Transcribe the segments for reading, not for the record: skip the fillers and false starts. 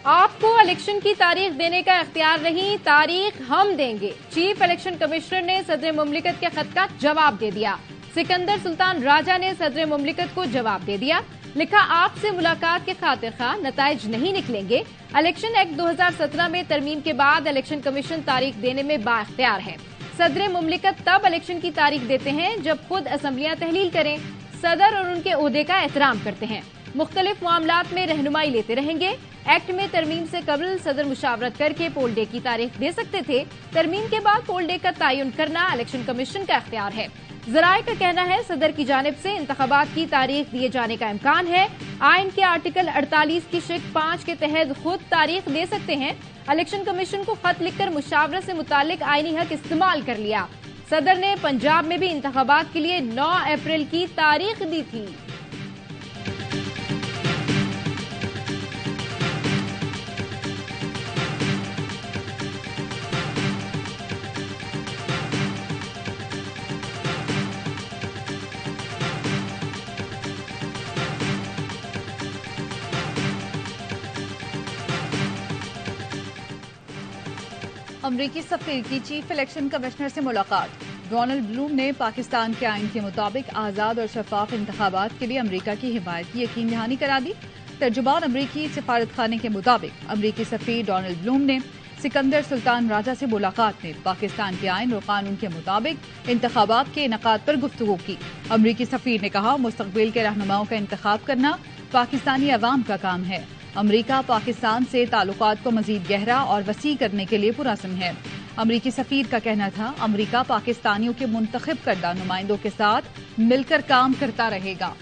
आपको इलेक्शन की तारीख देने का इख्तियार नहीं, तारीख हम देंगे। चीफ इलेक्शन कमिश्नर ने सदर मुमलिकत के खत का जवाब दे दिया। सिकंदर सुल्तान राजा ने सदर मुमलिकत को जवाब दे दिया। लिखा, आपसे मुलाकात के खातिर खा नताइज नहीं निकलेंगे। इलेक्शन एक्ट 2017 में तरमीम के बाद इलेक्शन कमीशन तारीख देने में बाइख्तियार है। सदर मुमलिकत तब इलेक्शन की तारीख देते हैं जब खुद असम्बलियां तहलील करें, सदर और उनके ओहदे का एहतराम करते हैं। मुख्तलिफ मामलात में रहनुमाई लेते रहेंगे। एक्ट में तरमीम से कबल सदर मुशावरत करके पोल डे की तारीख दे सकते थे। तरमीम के बाद पोल डे का तयन करना इलेक्शन कमीशन का इख्तियार है। जराये का कहना है सदर की जानिब से इंतखाबात की तारीख दिए जाने का इम्कान है। आइन के आर्टिकल 48 की शिक 5 के तहत खुद तारीख दे सकते हैं। इलेक्शन कमीशन को खत लिखकर मुशावरत से मुतालिक आईनी हक इस्तेमाल कर लिया। सदर ने पंजाब में भी इंतखाबात के लिए 9 अप्रैल की तारीख दी थी। अमरीकी सफीर की चीफ इलेक्शन कमिश्नर से मुलाकात। डोनाल्ड ब्लूम ने पाकिस्तान के आइन के मुताबिक आज़ाद और शफाफ इंतखाबात के लिए अमरीका की हिमायत की यकीन दहानी करा दी। तर्जुमान अमरीकी सिफारत खाने के मुताबिक अमरीकी सफीर डोनाल्ड ब्लूम ने सिकंदर सुल्तान राजा से मुलाकात में पाकिस्तान के आइन और कानून के मुताबिक इंतखाबात के इनेकाद पर गुफ्तगू की। अमरीकी सफीर ने कहा, मुस्तकबिल के रहनुमाओं का इंतखाब करना पाकिस्तानी अवाम का काम है। अमरीका पाकिस्तान से ताल्लुकात को मजीद गहरा और वसी करने के लिए पुरअज़्म है। अमरीकी सफीर का कहना था, अमरीका पाकिस्तानियों के मुंतखब करदा नुमाइंदों के साथ मिलकर काम करता रहेगा।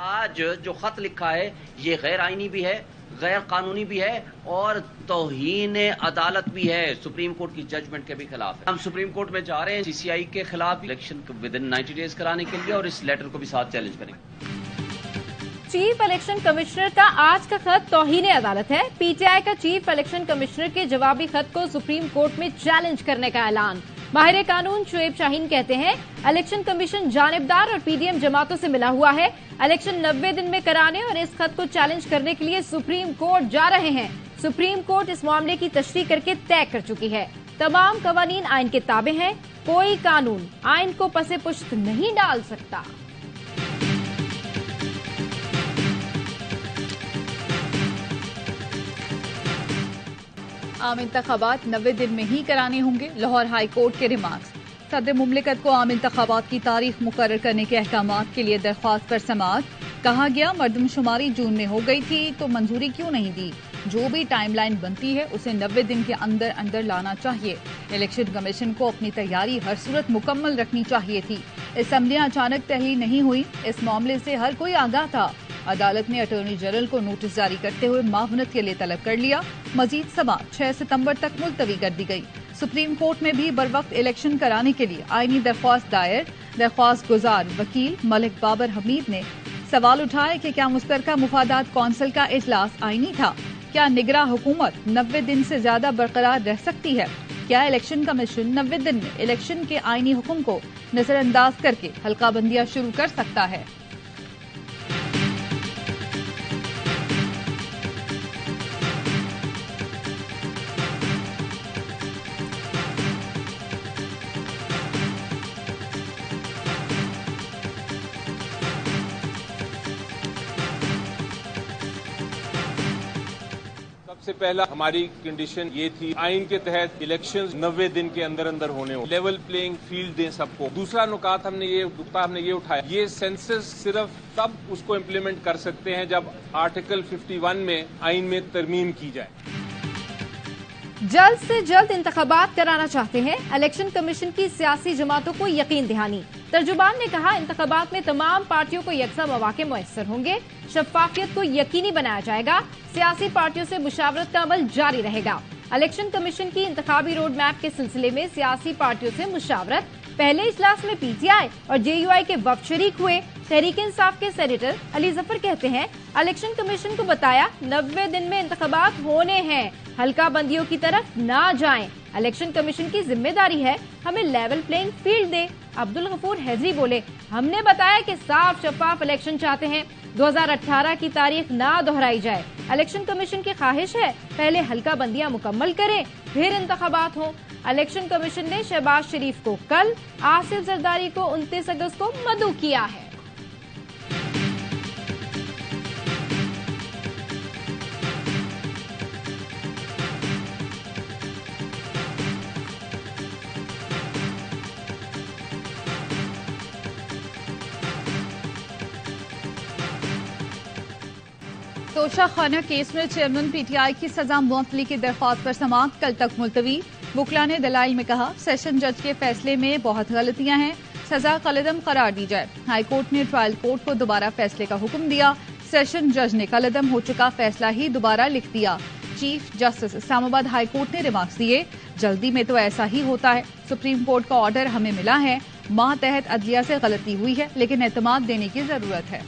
आज जो खत लिखा है ये गैर आईनी भी है, गैर कानूनी भी है और तौहीन अदालत भी है। सुप्रीम कोर्ट की जजमेंट के भी खिलाफ है। हम सुप्रीम कोर्ट में जा रहे हैं सीसीआई के खिलाफ इलेक्शन विद इन 90 डेज कराने के लिए और इस लेटर को भी साथ चैलेंज करेंगे। चीफ इलेक्शन कमिश्नर का आज का खत तौहीन अदालत है। पीटीआई का चीफ इलेक्शन कमिश्नर के जवाबी खत को सुप्रीम कोर्ट में चैलेंज करने का ऐलान। माहिर कानून शुएब शाहीन कहते हैं, इलेक्शन कमीशन जानिबदार और पीडीएम जमातों से मिला हुआ है। इलेक्शन 90 दिन में कराने और इस खत को चैलेंज करने के लिए सुप्रीम कोर्ट जा रहे हैं। सुप्रीम कोर्ट इस मामले की तशरीह करके तय कर चुकी है। तमाम कवानीन आइन के ताबे हैं। कोई कानून आइन को पसे पुश्त नहीं डाल सकता। आम इंतखाबात 90 दिन में ही कराने होंगे। लाहौर हाई कोर्ट के रिमार्क्स। सदर मुमलिकत को आम इंतखाबात की तारीख मुकर्रर करने के अहकामात के लिए दरख्वास्त पर समाअत। कहा गया, मरदमशुमारी जून में हो गई थी तो मंजूरी क्यों नहीं दी। जो भी टाइमलाइन बनती है उसे 90 दिन के अंदर अंदर लाना चाहिए। इलेक्शन कमीशन को अपनी तैयारी हर सूरत मुकम्मल रखनी चाहिए थी। असम्बलियां अचानक तहलील नहीं हुई, इस मामले से हर कोई आगाह था। अदालत ने अटॉर्नी जनरल को नोटिस जारी करते हुए मावनत के लिए तलब कर लिया। मजीद समाअत 6 सितंबर तक मुलतवी कर दी गई। सुप्रीम कोर्ट में भी बरवक्त इलेक्शन कराने के लिए आईनी दरख्वास्त दायर। दरख्वास्त गुजार वकील मलिक बाबर हमीद ने सवाल उठाए कि क्या मुश्तरका मुफादात कौंसिल का इजलास आईनी था। क्या निगरां हुकूमत 90 दिन से ज्यादा बरकरार रह सकती है। क्या इलेक्शन कमीशन 90 दिन में इलेक्शन के आईनी हुक्म को नजरअंदाज करके हल्काबंदियां शुरू कर सकता है। सबसे पहला हमारी कंडीशन ये थी, आइन के तहत इलेक्शंस 90 दिन के अंदर अंदर होने हो, लेवल प्लेइंग फील्ड दें सबको। दूसरा नुकात हमने ये उठाया, ये सेंसस सिर्फ तब उसको इम्प्लीमेंट कर सकते हैं जब आर्टिकल 51 में आइन में तरमीम की जाए। जल्द से जल्द इंतखाबात कराना चाहते हैं। इलेक्शन कमीशन की सियासी जमातों को यकीन दहानी। तर्जुमान ने कहा, इंतखाबात में तमाम पार्टियों को यकसा मौके मुयस्सर होंगे। शफाफियत को यकीनी बनाया जाएगा। सियासी पार्टियों से मुशावरत का अमल जारी रहेगा। इलेक्शन कमीशन की इंतखाबी रोड मैप के सिलसिले में सियासी पार्टियों से मुशावरत। पहले इजलास में पीटीआई और जेयूआई के वफ्द शरीक हुए। तहरीक इंसाफ के सेनेटर अली जफर कहते हैं, इलेक्शन कमीशन को बताया 90 दिन में इंतखाबात होने हैं, हल्का बंदियों की तरफ ना जाएं। इलेक्शन कमीशन की जिम्मेदारी है हमें लेवल प्लेइंग फील्ड दे। अब्दुल गफूर हैजरी बोले, हमने बताया कि साफ शफाफ इलेक्शन चाहते हैं, 2018 की तारीख ना दोहराई जाए। इलेक्शन कमीशन की ख्वाहिश है पहले हल्का बंदियां मुकम्मल करें फिर इंतखाबात हों। इलेक्शन कमीशन ने शहबाज शरीफ को कल, आसिफ जरदारी को 29 अगस्त को मदऊ किया है। तोशाखाना केस में चेयरमैन पीटीआई की सजा मुअत्तली की दरख्वास्त पर समाअत कल तक मुलतवी। वुकला ने दलाइल में कहा, सेशन जज के फैसले में बहुत गलतियां हैं, सजा कलअदम करार दी जाए। हाई कोर्ट ने ट्रायल कोर्ट को दोबारा फैसले का हुक्म दिया, सेशन जज ने कलअदम हो चुका फैसला ही दोबारा लिख दिया। Chief justice Islamabad high court ने रिमार्क्स दिए, जल्दी में तो ऐसा ही होता है। सुप्रीम कोर्ट का ऑर्डर हमें मिला है, मातहत अदलिया से गलती हुई है, लेकिन एतमाद देने की जरूरत है।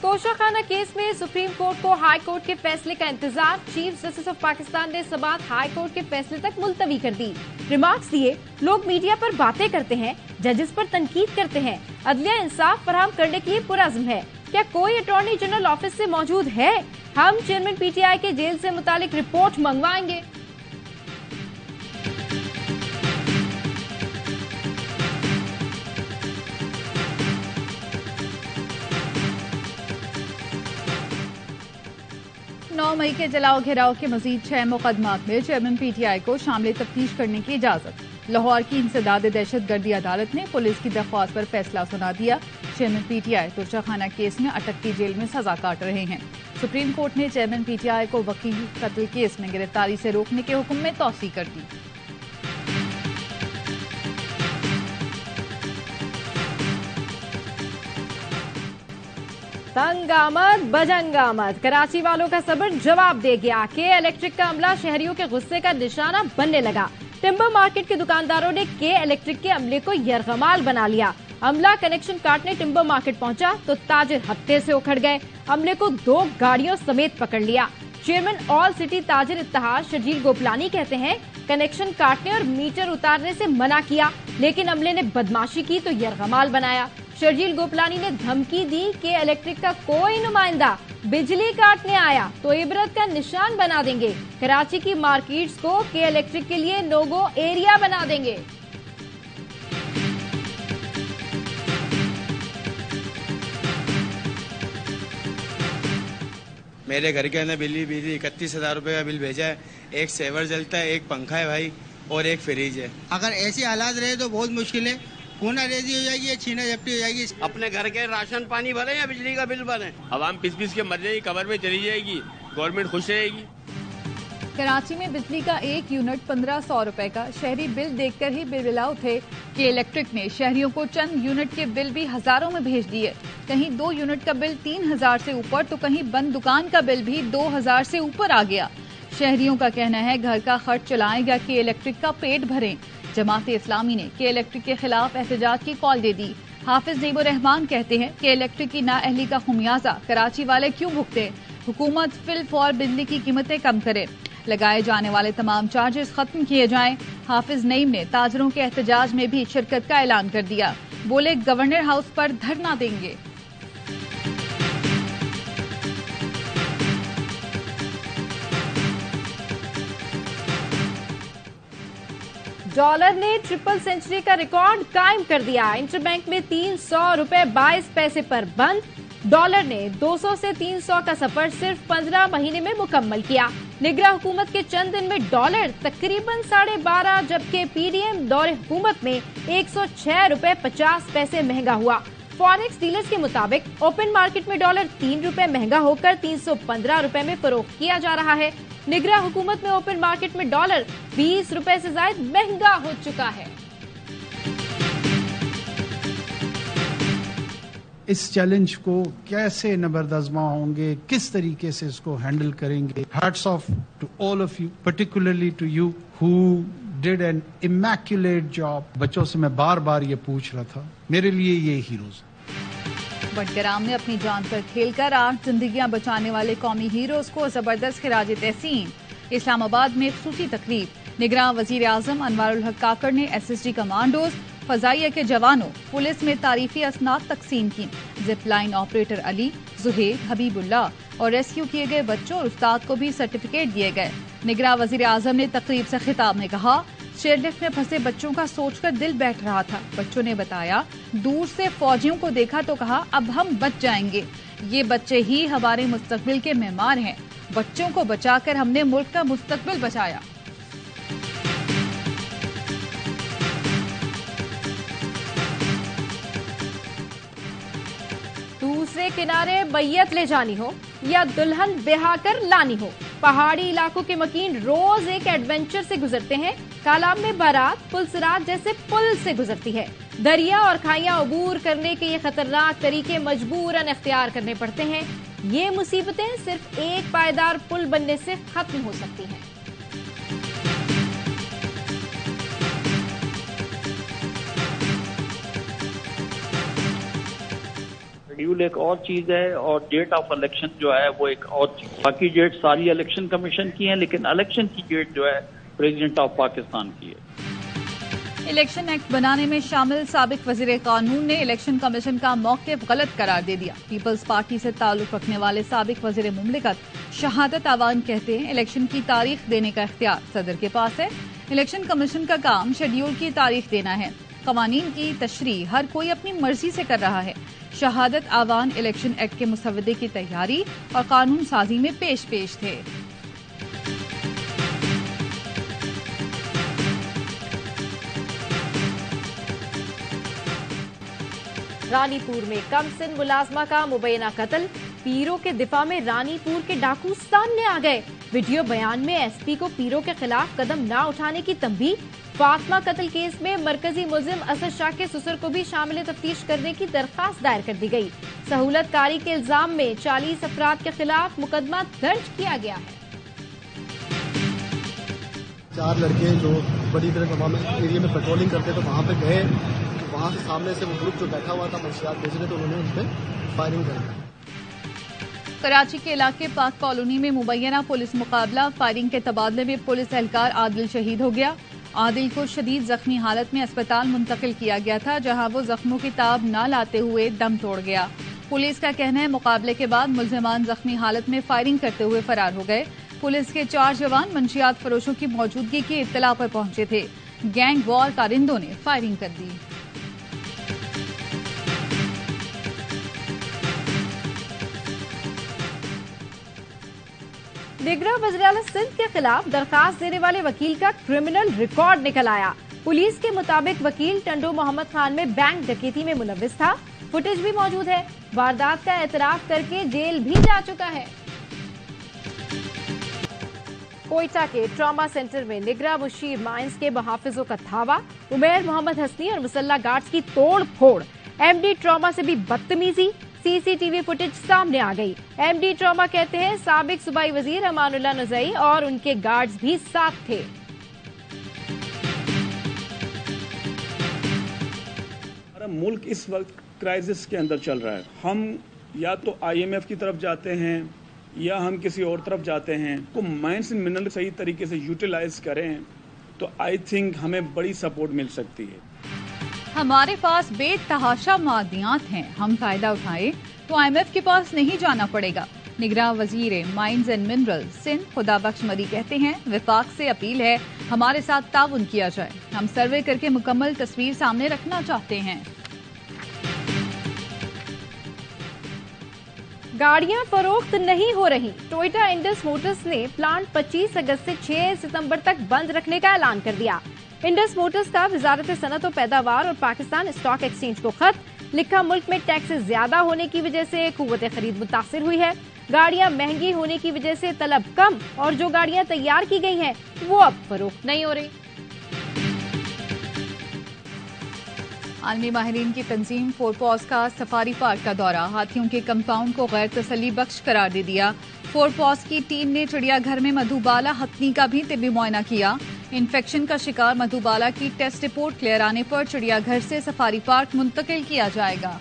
तोशाखाना केस में सुप्रीम कोर्ट को हाई कोर्ट के फैसले का इंतजार। चीफ जस्टिस ऑफ पाकिस्तान ने समाअत हाई कोर्ट के फैसले तक मुलतवी कर दी। रिमार्क्स दिए, लोग मीडिया पर बातें करते हैं, जजेस पर तनकीद करते हैं, अदलिया इंसाफ फराहम करने के लिए पुरअज़्म है। क्या कोई अटॉर्नी जनरल ऑफिस से मौजूद है? हम चेयरमैन पीटीआई के जेल से मुतालिक रिपोर्ट मंगवाएंगे। मई के जलाओ घेराव के मजीद 6 मुकदमात में चेयरमैन पीटीआई को शामिल तफ्तीश करने की इजाजत। लाहौर की इंसदाद दहशतगर्दी अदालत ने पुलिस की दरख्वास्त पर फैसला सुना दिया। चेयरमैन पीटीआई तोशाखाना केस में अटकती जेल में सजा काट रहे हैं। सुप्रीम कोर्ट ने चेयरमैन पीटीआई को वकील कत्ल केस में गिरफ्तारी से रोकने के हुक्म में तौसीह कर दी। तंग आमद बजंग आमद, कराची वालों का सब्र जवाब दे गया। के इलेक्ट्रिक का अमला शहरियों के गुस्से का निशाना बनने लगा। टिम्बर मार्केट के दुकानदारों ने के इलेक्ट्रिक के अमले को यरगमाल बना लिया। अमला कनेक्शन काटने टिम्बर मार्केट पहुंचा तो ताजिर हफ्ते से उखड़ गए। अमले को 2 गाड़ियों समेत पकड़ लिया। चेयरमैन ऑल सिटी ताजिर इत्तेहाद शर्जील गोपलानी कहते हैं, कनेक्शन काटने और मीटर उतारने से मना किया, लेकिन अमले ने बदमाशी की तो यरगमाल बनाया। शर्जील गोपलानी ने धमकी दी कि इलेक्ट्रिक का कोई नुमाइंदा बिजली काटने आया तो इबरत का निशान बना देंगे। कराची की मार्केट्स को के इलेक्ट्रिक के लिए नो गो एरिया बना देंगे। मेरे घर के अंदर बिजली 31,000 रुपए का बिल भेजा है। एक सेवर जलता है, एक पंखा है भाई, और एक फ्रिज है। अगर ऐसे हालात रहे तो बहुत मुश्किल है, खूना रेजी हो जाएगी, छीना झपटी हो जाएगी। अपने घर के राशन पानी भरे या बिजली का बिल भरे, आवाम पिस के मर जाएगी, कब्र में चली जाएगी, गवर्नमेंट खुश रहेगी। कराची में बिजली का 1 यूनिट 1500 रुपए का शहरी बिल देखकर ही बिलबिला उठे। के इलेक्ट्रिक ने शहरियों को चंद यूनिट के बिल भी हजारों में भेज दिए। कहीं 2 यूनिट का बिल 3000 से ऊपर तो कहीं बंद दुकान का बिल भी 2000 से ऊपर आ गया। शहरियों का कहना है घर का खर्च चलाएगा के इलेक्ट्रिक का पेट भरें। जमात इस्लामी ने के इलेक्ट्रिक के खिलाफ एहतजाज की कॉल दे दी। हाफिज नईमुर रहमान कहते हैं कि इलेक्ट्रिक की नाअहली का खुमियाजा कराची वाले क्यों भुगते। हुकूमत फिल फौर बिजली की कीमतें कम करे, लगाए जाने वाले तमाम चार्जेस खत्म किए जाएं। हाफिज नईम ने ताजरों के एहतजाज में भी शिरकत का ऐलान कर दिया। बोले गवर्नर हाउस पर धरना देंगे। डॉलर ने ट्रिपल सेंचुरी का रिकॉर्ड कायम कर दिया। इंटरबैंक में 300 रुपए 22 पैसे पर बंद। डॉलर ने 200 से 300 का सफर सिर्फ 15 महीने में मुकम्मल किया। निगरां हुकूमत के चंद दिन में डॉलर तकरीबन 12.5, जबकि पीडीएम दौरे हुकूमत में 106 रुपए 50 पैसे महंगा हुआ। फॉरेक्स डीलर्स के मुताबिक ओपन मार्केट में डॉलर 3 रुपए महंगा होकर 315 रुपए में फरोख्त किया जा रहा है। निगरां हुकूमत में ओपन मार्केट में डॉलर 20 रुपए से ज्यादा महंगा हो चुका है। इस चैलेंज को कैसे नबरदज़मा होंगे, किस तरीके से इसको हैंडल करेंगे। Hats off to all of you, particularly to you who did an immaculate job. बच्चों से मैं बार बार ये पूछ रहा था, मेरे लिए ये हीरोज हैं। बडगराम ने अपनी जान पर खेलकर 8 जिंदगियां बचाने वाले कौमी हीरोज को जबरदस्त खिराज तहसीन। इस्लामाबाद में खुसूसी तकरीब, निगरान वजीर आजम अनवारुल हक काकड़ ने SSG कमांडोज, फजाइया के जवानों, पुलिस में तारीफी असनाद तकसीम की। Zip line operator Ali, Zuheb, Habibullah और रेस्क्यू किए गए बच्चों और उस्ताद को भी सर्टिफिकेट दिए गए। निगरान वजीर आजम ने तकरीब से खिताब में कहा, चेयरलिफ्ट में फंसे बच्चों का सोचकर दिल बैठ रहा था। बच्चों ने बताया, दूर से फौजियों को देखा तो कहा अब हम बच जाएंगे। ये बच्चे ही हमारे मुस्तकबिल के मेहमान हैं। बच्चों को बचाकर हमने मुल्क का मुस्तकबिल बचाया। दूसरे किनारे बैयत ले जानी हो या दुल्हन ब्याह कर लानी हो, पहाड़ी इलाकों के मकीन रोज एक एडवेंचर से गुजरते हैं। कालाब में बारात पुलसरात जैसे पुल से गुजरती है। दरिया और खाइयां अबूर करने के ये खतरनाक तरीके मजबूरन इख्तियार करने पड़ते हैं। ये मुसीबतें सिर्फ एक पायदार पुल बनने से खत्म हो सकती हैं। शेड्यूल एक और चीज है और डेट ऑफ इलेक्शन जो है वो एक और चीज। बाकी डेट सारी इलेक्शन कमीशन की है, लेकिन इलेक्शन की डेट जो है प्रेसिडेंट ऑफ पाकिस्तान की है। इलेक्शन एक्ट बनाने में शामिल साबिक वजीर कानून ने इलेक्शन कमीशन का मौक़िफ़ गलत करार दे दिया। पीपल्स पार्टी से ताल्लुक रखने वाले साबिक वजीर मुमलिकत शहादत आवान कहते हैं, इलेक्शन की तारीख देने का इख्तियार सदर के पास है। इलेक्शन कमीशन का काम शेड्यूल की तारीख देना है। कवानीन की तशरीह हर कोई अपनी मर्जी से कर रहा है। शहादत आवान इलेक्शन एक्ट के मुसवदे की तैयारी और कानून साजी में पेश थे। रानीपुर में कमसिन मुलाजमा का मुबैना कत्ल, पीरों के दिफा में रानीपुर के डाकू सामने आ गए। वीडियो बयान में एसपी को पीरों के खिलाफ कदम न उठाने की तंबीह। फातिमा कत्ल केस में मरकजी मुलजिम असद शाह के ससुर को भी शामिल तफ्तीश करने की दरखास्त दायर कर दी गई। सहूलतकारी के इल्जाम में 40 अफराद के खिलाफ मुकदमा दर्ज किया गया है। 4 लड़के जो बड़ी तरह एरिया में पेट्रोलिंग करते तो वहाँ पे गए, तो वहाँ से सामने से वो ग्रुप जो बैठा हुआ था मंशियात बेचने, तो उन्होंने उन पर फायरिंग करी। कराची के इलाके पाक कॉलोनी में मुबैना पुलिस मुकाबला, फायरिंग के तबादले में पुलिस एहलकार आदिल शहीद हो गया। आदिल को शदीद जख्मी हालत में अस्पताल मुंतकिल किया गया था, जहां वो जख्मों की ताब न लाते हुए दम तोड़ गया। पुलिस का कहना है, मुकाबले के बाद मुलजिमान जख्मी हालत में फायरिंग करते हुए फरार हो गए। पुलिस के 4 जवान मंशियात फरोशों की मौजूदगी की इत्तला पर पहुंचे थे। गैंग वॉर कारिंदों ने फायरिंग कर दी। निगरान वज़ीर-ए-आला सिंध के खिलाफ दरखास्त देने वाले वकील का क्रिमिनल रिकॉर्ड निकल आया। पुलिस के मुताबिक वकील टंडो मोहम्मद खान में बैंक डकैती में मुलव्विस था। फुटेज भी मौजूद है। वारदात का एतराफ करके जेल भी जा चुका है। कोयटा के ट्रॉमा सेंटर में निगरान मुशीर माइंस के मुहाफिजों का धावा, उमैर मोहम्मद हसनी और मुसल्ला गार्ड्स की तोड़ फोड़। एमडी ट्रॉमा से भी बदतमीजी, सीसीटीवी फुटेज सामने आ गई। एमडी ट्रॉमा कहते हैं, साबिक सूबाई वजीर अमानुल्लाह नजई और उनके गार्ड्स भी साथ थे। हमारा मुल्क इस वक्त क्राइसिस के अंदर चल रहा है। हम या तो IMF की तरफ जाते हैं या हम किसी और तरफ जाते हैं। को माइंस एंड मिनरल सही तरीके से यूटिलाइज करें तो आई थिंक हमें बड़ी सपोर्ट मिल सकती है। हमारे पास बेतहाशा मादियात हैं, हम फायदा उठाएं तो IMF के पास नहीं जाना पड़ेगा। निगरान वजीर mines and mineral Sindh Khudabakhsh Marri कहते हैं, विफाक से अपील है हमारे साथ ताउन किया जाए। हम सर्वे करके मुकम्मल तस्वीर सामने रखना चाहते हैं। गाड़ियां फरोख्त नहीं हो रही। टोयोटा इंडस मोटर्स ने प्लांट 25 अगस्त से 6 सितंबर तक बंद रखने का ऐलान कर दिया। इंडस मोटर्स का वजारत सनत और पैदावार और पाकिस्तान स्टॉक एक्सचेंज को खत लिखा, मुल्क में टैक्सेस ज्यादा होने की वजह से कुव्वत खरीद मुतासिर हुई है। गाड़ियां महंगी होने की वजह से तलब कम और जो गाड़ियां तैयार की गई हैं वो अब फरोख्त नहीं हो रही। आलमी माहिरीन की तंजीम फोरपॉज का सफारी पार्क का दौरा, हाथियों के कंपाउंड को गैर तसल्ली बख्श करार दे दिया। फोरपॉज की टीम ने चिड़ियाघर में मधुबाला हथनी का भी तिब्बी मुआयना किया। इन्फेक्शन का शिकार मधुबाला की टेस्ट रिपोर्ट क्लियर आने पर चिड़ियाघर से सफारी पार्क मुंतकिल किया जाएगा।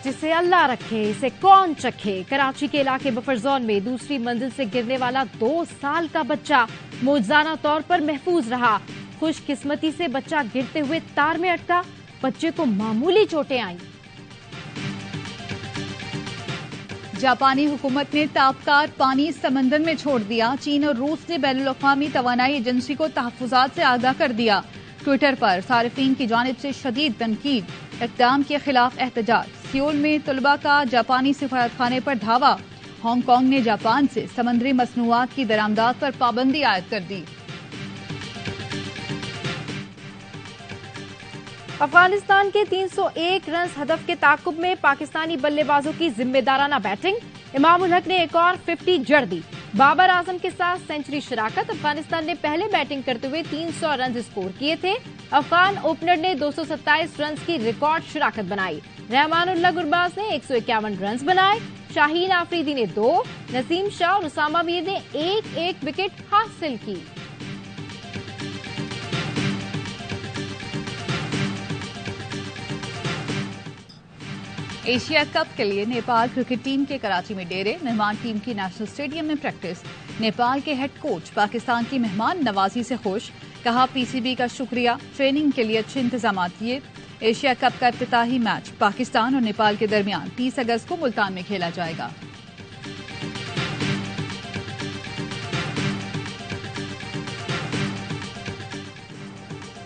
जिसे अल्लाह रखे इसे कौन चखे। कराची के इलाके बफर जोन में दूसरी मंजिल से गिरने वाला 2 साल का बच्चा मौजूदा तौर पर महफूज रहा। खुशकिस्मती से बच्चा गिरते हुए तार में अटका, बच्चे को मामूली चोटें आईं। जापानी हुकूमत ने ताबकार पानी समंदर में छोड़ दिया। चीन और रूस ने बैनुल-अक़वामी तवानाई एजेंसी को तहफ़्फ़ुज़ात से आगाह कर दिया। ट्विटर पर सारिफीन की जानिब से शदीद तनकीद, इक़दाम के खिलाफ एहतजाज। सियोल में तलबा का जापानी सिफारतखाने पर धावा। हांगकांग ने जापान से समंदरी मसनूआत की दरामदाद पर पाबंदी आयद कर दी। अफगानिस्तान के 301 रन हदफ के ताकुब में पाकिस्तानी बल्लेबाजों की जिम्मेदाराना बैटिंग। इमामुल हक ने एक और 50 जड़ दी। बाबर आजम के साथ सेंचुरी शराकत। अफगानिस्तान ने पहले बैटिंग करते हुए 300 रन स्कोर किए थे। अफगान ओपनर ने 227 रन की रिकॉर्ड शराकत बनाई। रहमानुल्लाह गुरबाज ने 151 रन बनाए। शाहीन आफरीदी ने 2, नसीम शाह और उसामा मीर ने एक विकेट हासिल की। एशिया कप के लिए नेपाल क्रिकेट टीम के कराची में डेरे। मेहमान टीम की नेशनल स्टेडियम में प्रैक्टिस। नेपाल के हेड कोच पाकिस्तान की मेहमान नवाजी से खुश। कहा पीसीबी का शुक्रिया, ट्रेनिंग के लिए अच्छे इंतजाम किए। एशिया कप का इफ्तिताही मैच पाकिस्तान और नेपाल के दरमियान 30 अगस्त को मुल्तान में खेला जाएगा।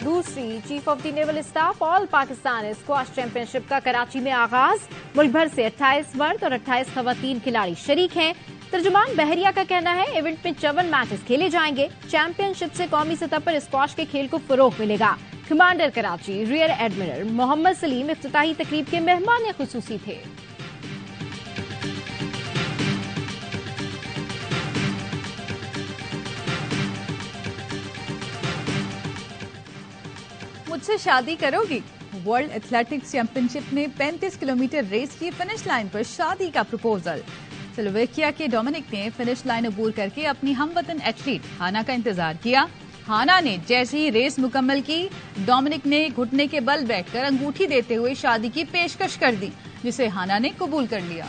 दूसरी chief of the naval staff all Pakistan squash championship का कराची में आगाज। मुल्क भर से 28 मर्द और 28 खवातीन खिलाड़ी शरीक हैं। तर्जुमान बहरिया का कहना है इवेंट में 54 मैचेस खेले जाएंगे। चैंपियनशिप से कौमी सतह पर स्क्वाश के खेल को फरोग मिलेगा। Commander Karachi rear admiral Mohammad Saleem इफ्तिताही तकरीब के मेहमान खुसूसी थे। मुझसे शादी करोगी? वर्ल्ड एथलेटिक्स चैंपियनशिप में 35 किलोमीटर रेस की फिनिश लाइन पर शादी का प्रपोजल। स्लोवेकिया के डोमिनिक ने फिनिश लाइन अबूर करके अपनी हमवतन एथलीट हाना का इंतजार किया। हाना ने जैसे ही रेस मुकम्मल की, डोमिनिक ने घुटने के बल बैठकर अंगूठी देते हुए शादी की पेशकश कर दी, जिसे हाना ने कबूल कर लिया।